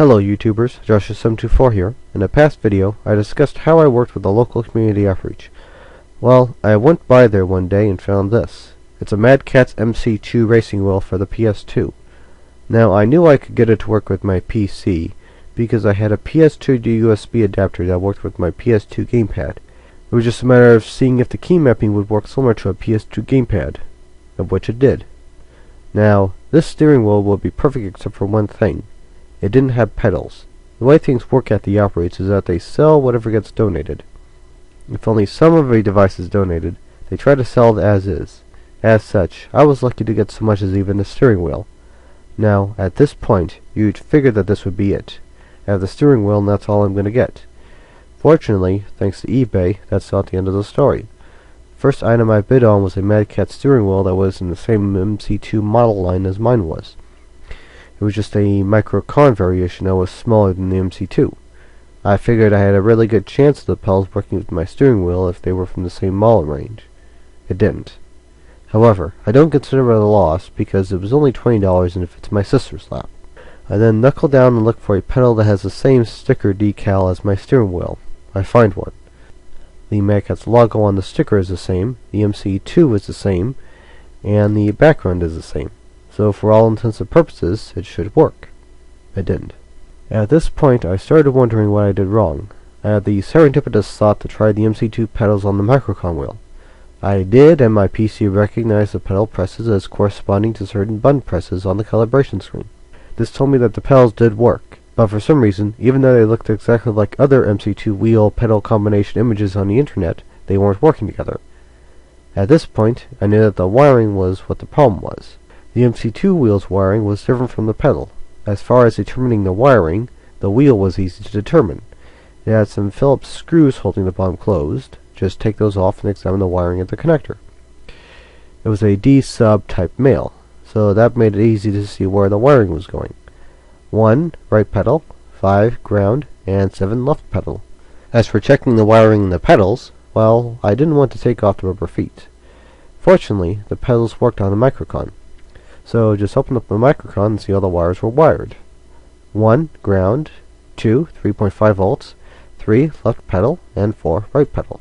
Hello YouTubers, Joshua724 here. In a past video, I discussed how I worked with the local community outreach. Well, I went by there one day and found this. It's a Mad Catz MC2 racing wheel for the PS2. Now, I knew I could get it to work with my PC, because I had a PS2 to USB adapter that worked with my PS2 gamepad. It was just a matter of seeing if the key mapping would work similar to a PS2 gamepad, of which it did. Now, this steering wheel will be perfect except for one thing. It didn't have pedals. The way things work at the outreach is that they sell whatever gets donated. If only some of a device is donated, they try to sell it as is. As such, I was lucky to get so much as even the steering wheel. Now, at this point, you'd figure that this would be it. I have the steering wheel and that's all I'm going to get. Fortunately, thanks to eBay, that's not the end of the story. First item I bid on was a Mad Catz steering wheel that was in the same MC2 model line as mine was. It was just a Microcon variation that was smaller than the MC2. I figured I had a really good chance of the pedals working with my steering wheel if they were from the same model range. It didn't. However, I don't consider it a loss because it was only $20 and it fits my sister's lap. I then knuckle down and look for a pedal that has the same sticker decal as my steering wheel. I find one. The Mad Catz logo on the sticker is the same, the MC2 is the same, and the background is the same. So for all intents and purposes, it should work. It didn't. At this point, I started wondering what I did wrong. I had the serendipitous thought to try the MC2 pedals on the Microcon wheel. I did, and my PC recognized the pedal presses as corresponding to certain button presses on the calibration screen. This told me that the pedals did work, but for some reason, even though they looked exactly like other MC2 wheel pedal combination images on the internet, they weren't working together. At this point, I knew that the wiring was what the problem was. The MC2 wheel's wiring was different from the pedal. As far as determining the wiring, the wheel was easy to determine. It had some Phillips screws holding the bottom closed. Just take those off and examine the wiring of the connector. It was a D-sub type male, so that made it easy to see where the wiring was going. 1 right pedal, 5 ground, and 7 left pedal. As for checking the wiring in the pedals, well, I didn't want to take off the rubber feet. Fortunately, the pedals worked on the Microcon. So just open up the Microcon and see how the wires were wired. 1 ground, 2 3.5 volts, 3 left pedal, and 4 right pedal.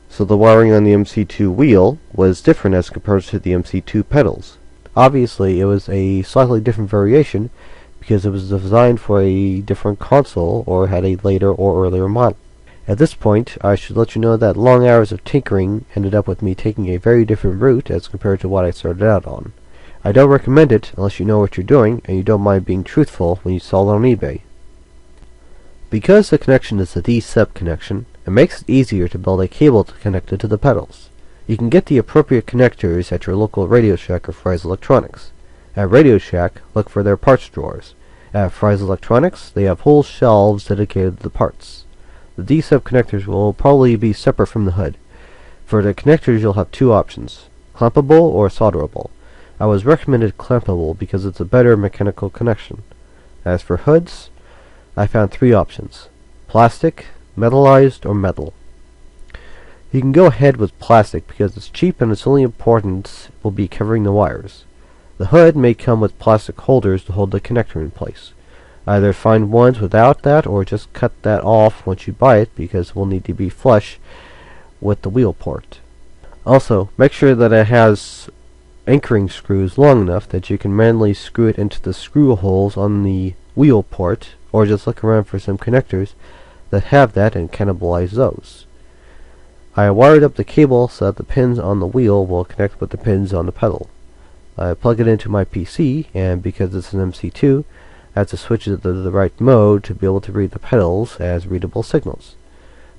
So the wiring on the MC2 wheel was different as compared to the MC2 pedals. Obviously, it was a slightly different variation because it was designed for a different console or had a later or earlier model. At this point, I should let you know that long hours of tinkering ended up with me taking a very different route as compared to what I started out on. I don't recommend it unless you know what you're doing and you don't mind being truthful when you sell it on eBay. Because the connection is a D-sub connection, it makes it easier to build a cable to connect it to the pedals. You can get the appropriate connectors at your local Radio Shack or Fry's Electronics. At Radio Shack, look for their parts drawers. At Fry's Electronics, they have whole shelves dedicated to the parts. The D-sub connectors will probably be separate from the hood. For the connectors, you'll have two options, clampable or solderable. I was recommended clampable because it's a better mechanical connection. As for hoods, I found 3 options, plastic, metallized, or metal. You can go ahead with plastic because it's cheap and its only importance will be covering the wires. The hood may come with plastic holders to hold the connector in place. Either find ones without that or just cut that off once you buy it because it will need to be flush with the wheel port. Also, make sure that it has anchoring screws long enough that you can manually screw it into the screw holes on the wheel port, or just look around for some connectors that have that and cannibalize those. I wired up the cable so that the pins on the wheel will connect with the pins on the pedal. I plug it into my PC, and because it's an MC2, I have to switch it to the right mode to be able to read the pedals as readable signals.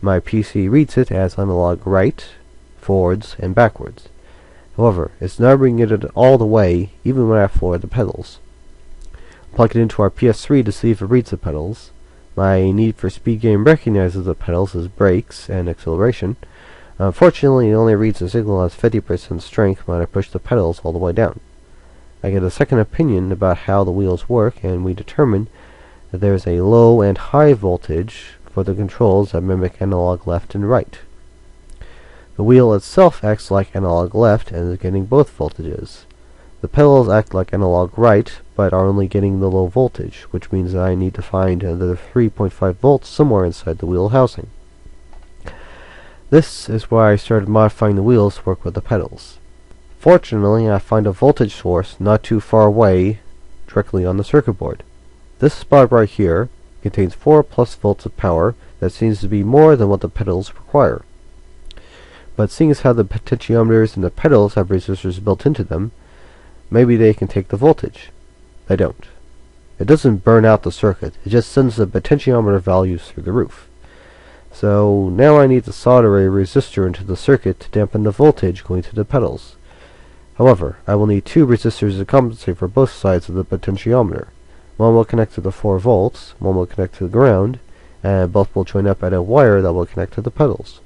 My PC reads it as analog right, forwards, and backwards. However, it's not bringing it all the way, even when I floor the pedals. Plug it into our PS3 to see if it reads the pedals. My Need for Speed game recognizes the pedals as brakes and acceleration. Unfortunately, it only reads the signal as 50% strength when I push the pedals all the way down. I get a second opinion about how the wheels work, and we determine that there is a low and high voltage for the controls that mimic analog left and right. The wheel itself acts like analog left and is getting both voltages. The pedals act like analog right, but are only getting the low voltage, which means that I need to find the 3.5 volts somewhere inside the wheel housing. This is why I started modifying the wheels to work with the pedals. Fortunately, I find a voltage source not too far away, directly on the circuit board. This spot right here contains 4+ volts of power that seems to be more than what the pedals require. But seeing as how the potentiometers and the pedals have resistors built into them, maybe they can take the voltage. They don't. It doesn't burn out the circuit, it just sends the potentiometer values through the roof. So now I need to solder a resistor into the circuit to dampen the voltage going to the pedals. However, I will need 2 resistors to compensate for both sides of the potentiometer. One will connect to the 4 volts, one will connect to the ground, and both will join up at a wire that will connect to the pedals.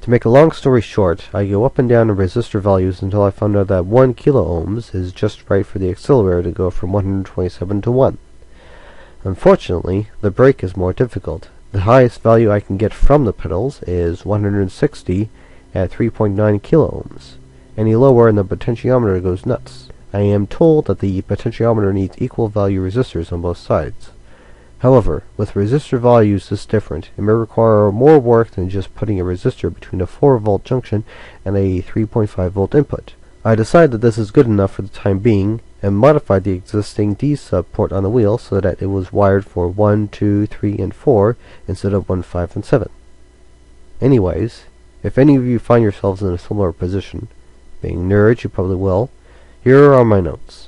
To make a long story short, I go up and down in resistor values until I found out that 1 kilo ohms is just right for the accelerator to go from 127 to 1. Unfortunately, the brake is more difficult. The highest value I can get from the pedals is 160 at 3.9 kilo ohms. Any lower and the potentiometer goes nuts. I am told that the potentiometer needs equal value resistors on both sides. However, with resistor values this different, it may require more work than just putting a resistor between a 4 volt junction and a 3.5 volt input. I decided that this is good enough for the time being, and modified the existing D-sub port on the wheel so that it was wired for 1, 2, 3, and 4 instead of 1, 5, and 7. Anyways, if any of you find yourselves in a similar position, being nerds you probably will, here are my notes.